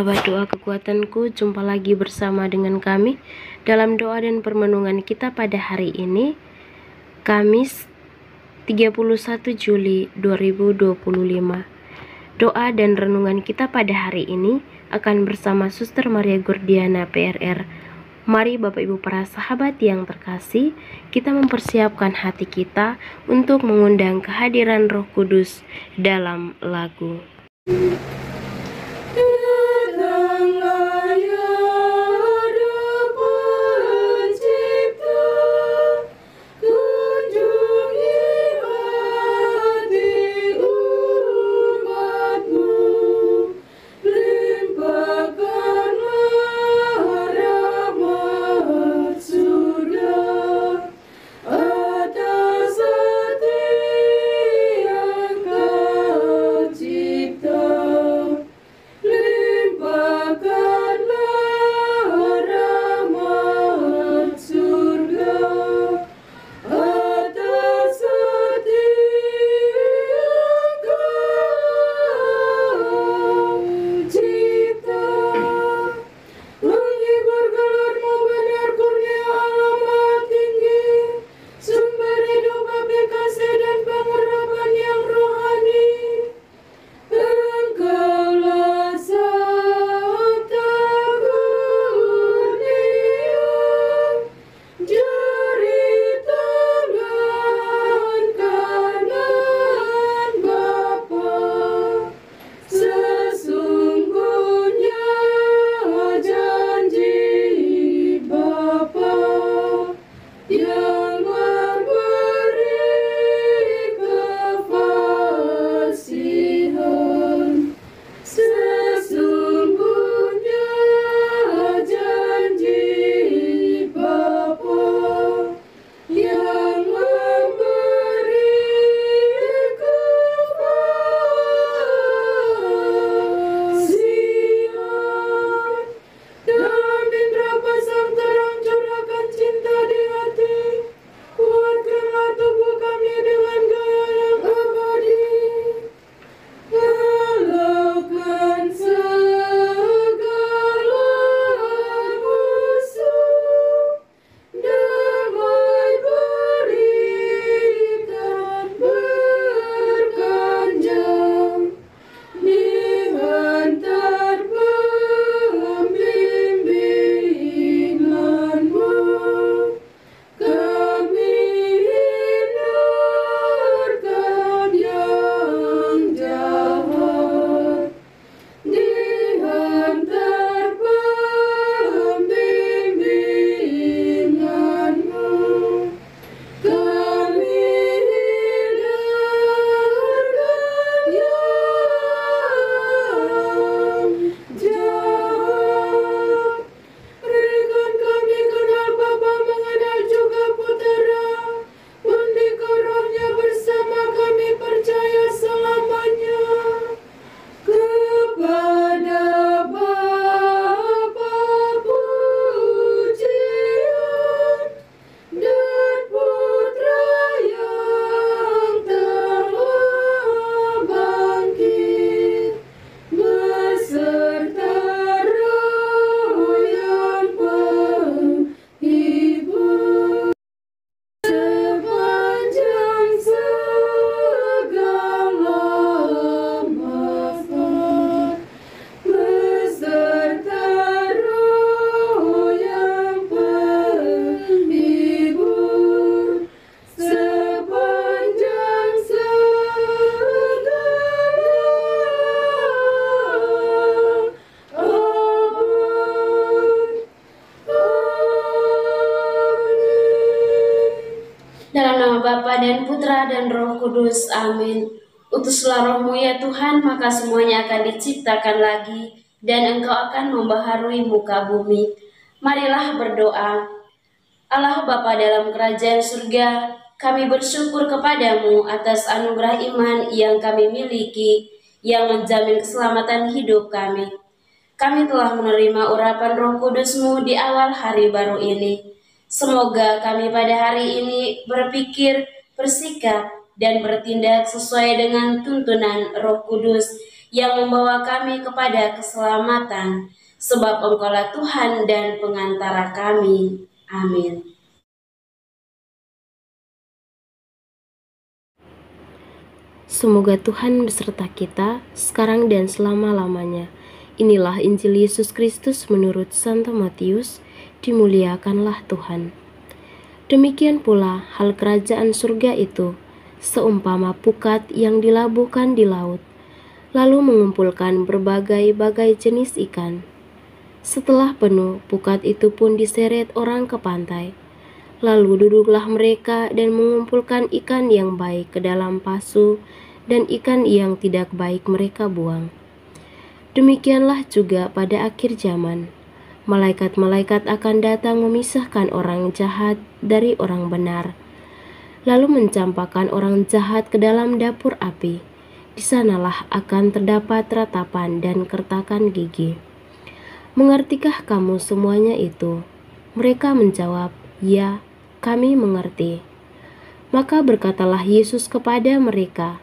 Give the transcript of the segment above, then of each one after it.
sahabat doa kekuatanku, jumpa lagi bersama dengan kami dalam doa dan permenungan kita pada hari ini, Kamis 31 Juli 2025. Doa dan renungan kita pada hari ini akan bersama Suster Maria Gordiana PRR. Mari Bapak Ibu para sahabat yang terkasih, kita mempersiapkan hati kita untuk mengundang kehadiran Roh Kudus dalam lagu. Dalam nama Bapa dan Putra dan Roh Kudus, amin. Utuslah Roh-Mu ya Tuhan, maka semuanya akan diciptakan lagi, dan Engkau akan membaharui muka bumi. Marilah berdoa. Allah Bapa dalam kerajaan surga, kami bersyukur kepadamu atas anugerah iman yang kami miliki, yang menjamin keselamatan hidup kami. Kami telah menerima urapan Roh Kudus-Mu di awal hari baru ini. Semoga kami pada hari ini berpikir, bersikap, dan bertindak sesuai dengan tuntunan Roh Kudus yang membawa kami kepada keselamatan, sebab Engkaulah Tuhan dan pengantara kami. Amin. Semoga Tuhan beserta kita, sekarang dan selama-lamanya. Inilah Injil Yesus Kristus menurut Santo Matius, dimuliakanlah Tuhan. Demikian pula hal kerajaan surga itu, seumpama pukat yang dilabuhkan di laut, lalu mengumpulkan berbagai-bagai jenis ikan. Setelah penuh, pukat itu pun diseret orang ke pantai. Lalu duduklah mereka dan mengumpulkan ikan yang baik ke dalam pasu, dan ikan yang tidak baik mereka buang. Demikianlah juga pada akhir zaman. Malaikat-malaikat akan datang memisahkan orang jahat dari orang benar, lalu mencampakkan orang jahat ke dalam dapur api. Di sanalah akan terdapat ratapan dan kertakan gigi. Mengertikah kamu semuanya itu? Mereka menjawab, ya, kami mengerti. Maka berkatalah Yesus kepada mereka,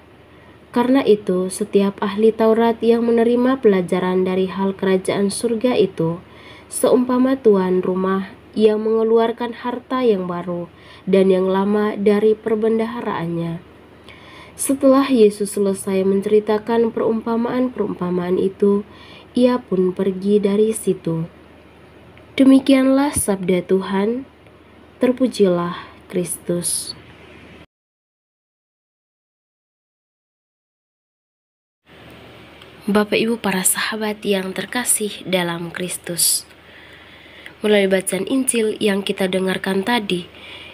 karena itu setiap ahli Taurat yang menerima pelajaran dari hal kerajaan surga itu, seumpama tuan rumah yang mengeluarkan harta yang baru dan yang lama dari perbendaharaannya. Setelah Yesus selesai menceritakan perumpamaan-perumpamaan itu, ia pun pergi dari situ. Demikianlah sabda Tuhan. Terpujilah Kristus. Bapak Ibu para sahabat yang terkasih dalam Kristus. Melalui bacaan Injil yang kita dengarkan tadi,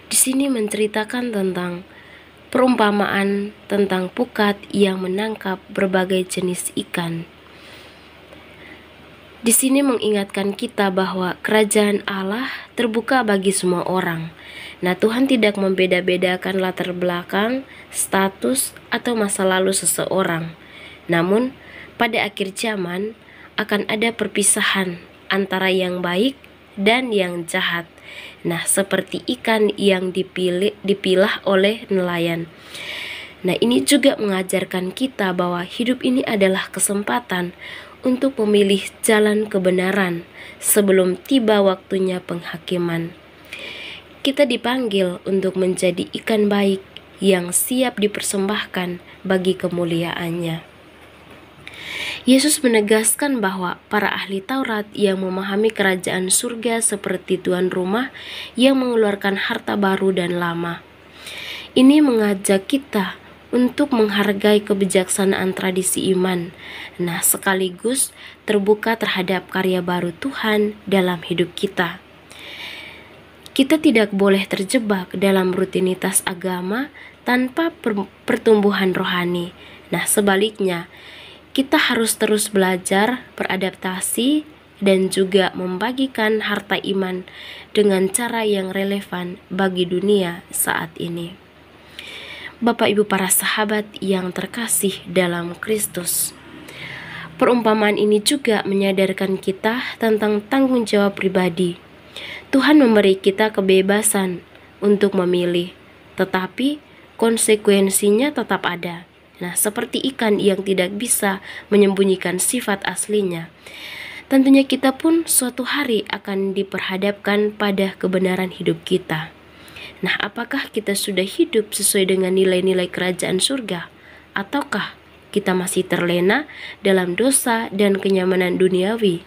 di sini menceritakan tentang perumpamaan tentang pukat yang menangkap berbagai jenis ikan. Di sini mengingatkan kita bahwa kerajaan Allah terbuka bagi semua orang. Nah, Tuhan tidak membeda-bedakan latar belakang, status, atau masa lalu seseorang. Namun, pada akhir zaman akan ada perpisahan antara yang baik dan yang jahat. Nah, seperti ikan yang dipilah oleh nelayan. Nah, ini juga mengajarkan kita bahwa hidup ini adalah kesempatan untuk memilih jalan kebenaran sebelum tiba waktunya penghakiman. Kita dipanggil untuk menjadi ikan baik yang siap dipersembahkan bagi kemuliaannya. Yesus menegaskan bahwa para ahli Taurat yang memahami kerajaan surga seperti tuan rumah yang mengeluarkan harta baru dan lama. Ini mengajak kita untuk menghargai kebijaksanaan tradisi iman, nah sekaligus terbuka terhadap karya baru Tuhan dalam hidup kita. Kita tidak boleh terjebak dalam rutinitas agama tanpa pertumbuhan rohani. Nah, sebaliknya, kita harus terus belajar, beradaptasi, dan juga membagikan harta iman dengan cara yang relevan bagi dunia saat ini. Bapak Ibu para sahabat yang terkasih dalam Kristus, perumpamaan ini juga menyadarkan kita tentang tanggung jawab pribadi. Tuhan memberi kita kebebasan untuk memilih, tetapi konsekuensinya tetap ada. Nah, seperti ikan yang tidak bisa menyembunyikan sifat aslinya, tentunya kita pun suatu hari akan diperhadapkan pada kebenaran hidup kita. Nah, apakah kita sudah hidup sesuai dengan nilai-nilai kerajaan surga? Ataukah kita masih terlena dalam dosa dan kenyamanan duniawi?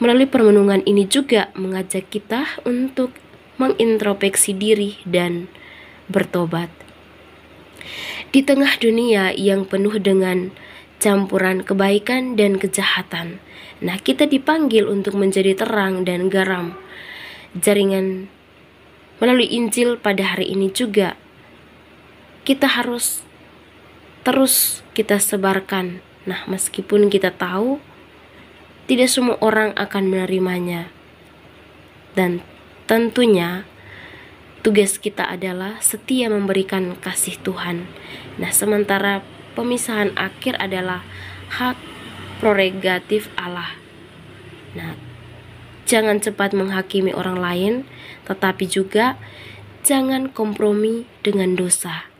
Melalui permenungan ini juga mengajak kita untuk mengintrospeksi diri dan bertobat. Di tengah dunia yang penuh dengan campuran kebaikan dan kejahatan, nah kita dipanggil untuk menjadi terang dan garam. Jaringan melalui Injil pada hari ini juga kita harus terus kita sebarkan. Nah, meskipun kita tahu tidak semua orang akan menerimanya, dan tentunya tugas kita adalah setia memberikan kasih Tuhan. Nah, sementara pemisahan akhir adalah hak prerogatif Allah. Nah, jangan cepat menghakimi orang lain, tetapi juga jangan kompromi dengan dosa.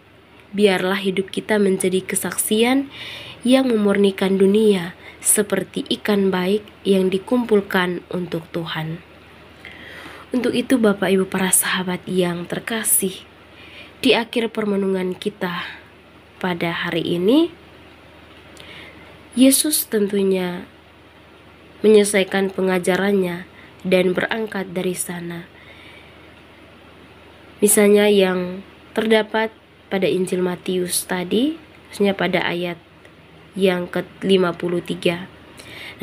Biarlah hidup kita menjadi kesaksian yang memurnikan dunia seperti ikan baik yang dikumpulkan untuk Tuhan. Untuk itu Bapak Ibu para sahabat yang terkasih, di akhir permenungan kita pada hari ini, Yesus tentunya menyelesaikan pengajarannya dan berangkat dari sana. Misalnya yang terdapat pada Injil Matius tadi, khususnya pada ayat yang ke-53.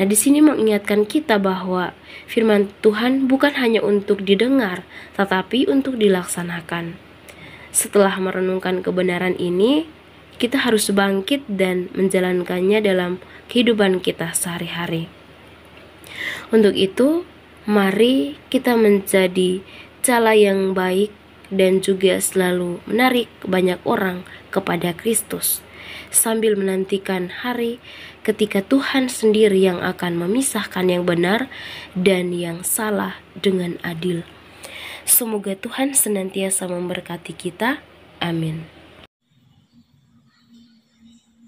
Nah, di sini mengingatkan kita bahwa firman Tuhan bukan hanya untuk didengar, tetapi untuk dilaksanakan. Setelah merenungkan kebenaran ini, kita harus bangkit dan menjalankannya dalam kehidupan kita sehari-hari. Untuk itu, mari kita menjadi cala yang baik dan juga selalu menarik banyak orang kepada Kristus, sambil menantikan hari ketika Tuhan sendiri yang akan memisahkan yang benar dan yang salah dengan adil. Semoga Tuhan senantiasa memberkati kita. Amin.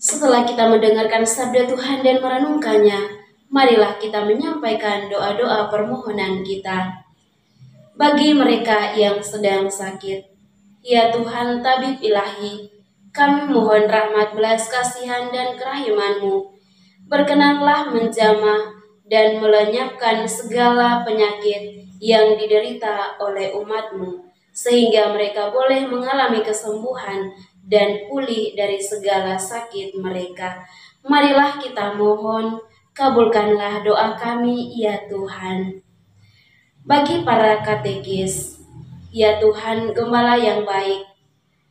Setelah kita mendengarkan sabda Tuhan dan merenungkannya, marilah kita menyampaikan doa-doa permohonan kita. Bagi mereka yang sedang sakit, ya Tuhan tabib ilahi, kami mohon rahmat belas kasihan dan kerahiman-Mu. Berkenanlah menjamah dan melenyapkan segala penyakit yang diderita oleh umat-Mu, sehingga mereka boleh mengalami kesembuhan dan pulih dari segala sakit mereka. Marilah kita mohon, kabulkanlah doa kami, ya Tuhan. Bagi para katekis, ya Tuhan Gembala yang baik,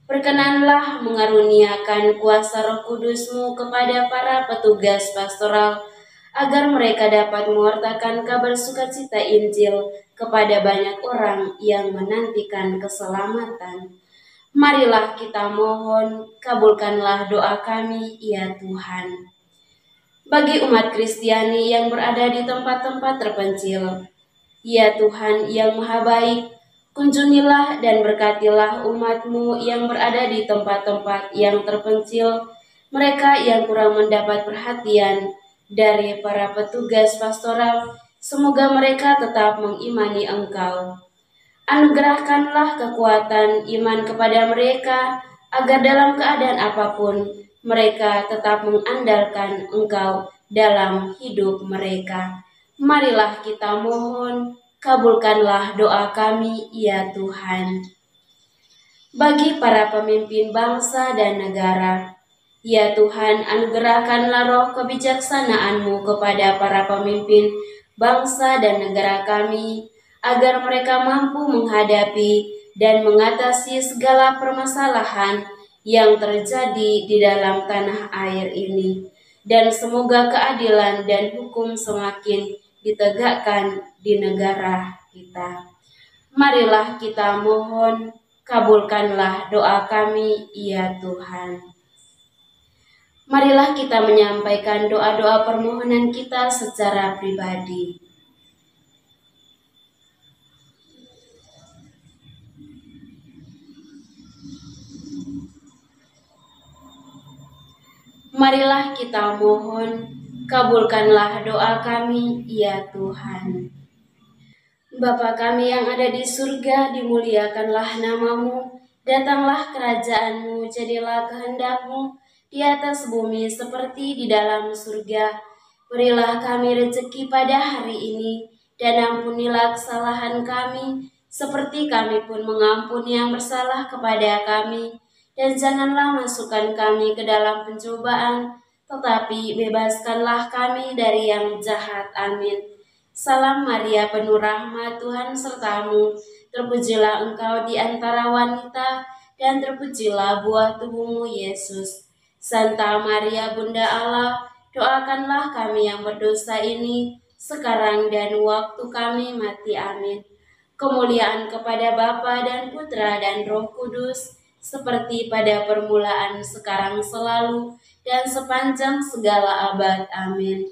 berkenanlah mengaruniakan kuasa Roh Kudus-Mu kepada para petugas pastoral, agar mereka dapat mewartakan kabar sukacita Injil kepada banyak orang yang menantikan keselamatan. Marilah kita mohon, kabulkanlah doa kami, ya Tuhan. Bagi umat Kristiani yang berada di tempat-tempat terpencil, ya Tuhan yang Maha Baik, kunjungilah dan berkatilah umat-Mu yang berada di tempat-tempat yang terpencil, mereka yang kurang mendapat perhatian dari para petugas pastoral. Semoga mereka tetap mengimani Engkau. Anugerahkanlah kekuatan iman kepada mereka, agar dalam keadaan apapun mereka tetap mengandalkan Engkau dalam hidup mereka. Marilah kita mohon, kabulkanlah doa kami, ya Tuhan. Bagi para pemimpin bangsa dan negara, ya Tuhan, anugerahkanlah roh kebijaksanaan-Mu kepada para pemimpin bangsa dan negara kami, agar mereka mampu menghadapi dan mengatasi segala permasalahan yang terjadi di dalam tanah air ini. Dan semoga keadilan dan hukum semakin ditegakkan di negara kita. Marilah kita mohon, kabulkanlah doa kami, ya Tuhan. Marilah kita menyampaikan doa-doa permohonan kita secara pribadi. Marilah kita mohon, kabulkanlah doa kami, ya Tuhan. Bapa kami yang ada di surga, dimuliakanlah nama-Mu, datanglah kerajaan-Mu, jadilah kehendak-Mu di atas bumi seperti di dalam surga. Berilah kami rezeki pada hari ini, dan ampunilah kesalahan kami, seperti kami pun mengampuni yang bersalah kepada kami. Dan janganlah masukkan kami ke dalam pencobaan, tetapi bebaskanlah kami dari yang jahat. Amin. Salam Maria, penuh rahmat, Tuhan sertamu. Terpujilah engkau di antara wanita, dan terpujilah buah tubuhmu, Yesus. Santa Maria, Bunda Allah, doakanlah kami yang berdosa ini, sekarang dan waktu kami mati. Amin. Kemuliaan kepada Bapa dan Putra dan Roh Kudus, seperti pada permulaan, sekarang, selalu, dan sepanjang segala abad. Amin.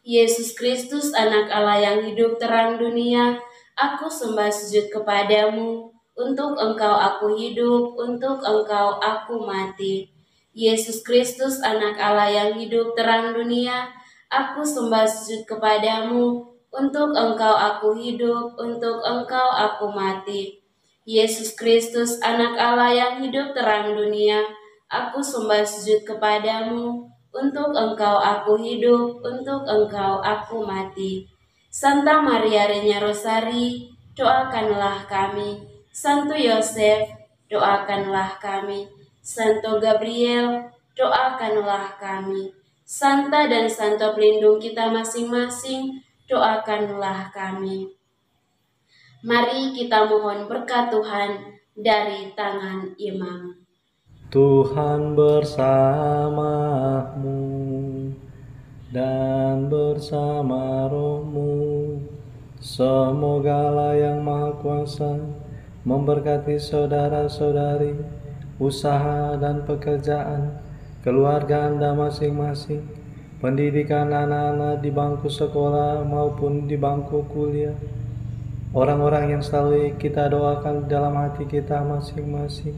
Yesus Kristus, anak Allah yang hidup terang dunia, aku sembah sujud kepadamu. Untuk Engkau aku hidup, untuk Engkau aku mati. Yesus Kristus, anak Allah yang hidup terang dunia, aku sembah sujud kepadamu, untuk Engkau aku hidup, untuk Engkau aku mati. Yesus Kristus, anak Allah yang hidup terang dunia, aku sembah sujud kepadamu, untuk Engkau aku hidup, untuk Engkau aku mati. Santa Maria Reina Rosari, doakanlah kami. Santo Yosef, doakanlah kami. Santo Gabriel, doakanlah kami. Santa dan Santo pelindung kita masing-masing, doakanlah kami. Mari kita mohon berkat Tuhan dari tangan imam. Tuhan bersamamu dan bersama rohmu. Semoga Allah yang Maha Kuasa memberkati saudara-saudari, usaha dan pekerjaan, keluarga Anda masing-masing, pendidikan anak-anak di bangku sekolah maupun di bangku kuliah, orang-orang yang selalu kita doakan dalam hati kita masing-masing.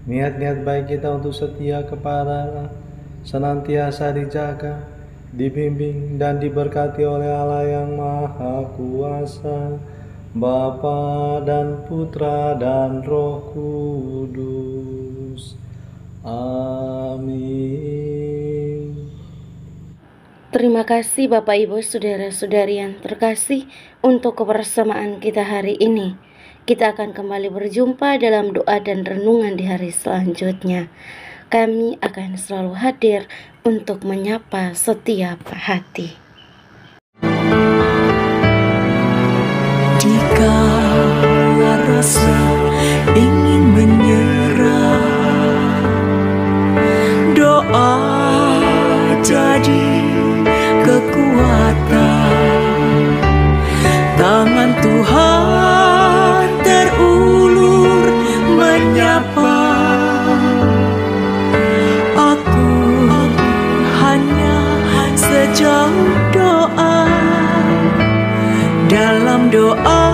Niat-niat baik kita untuk setia kepada Allah senantiasa dijaga, dibimbing dan diberkati oleh Allah yang Maha Kuasa, Bapa dan Putra dan Roh Kudus. Amin. Terima kasih Bapak Ibu saudara-saudari yang terkasih untuk kebersamaan kita hari ini. Kita akan kembali berjumpa dalam doa dan renungan di hari selanjutnya. Kami akan selalu hadir untuk menyapa setiap hati. Jika rasa ingin menyerah, doa jadi kekuatan. Tangan Tuhan terulur menyapa. Aku hanya sejauh doa. Dalam doa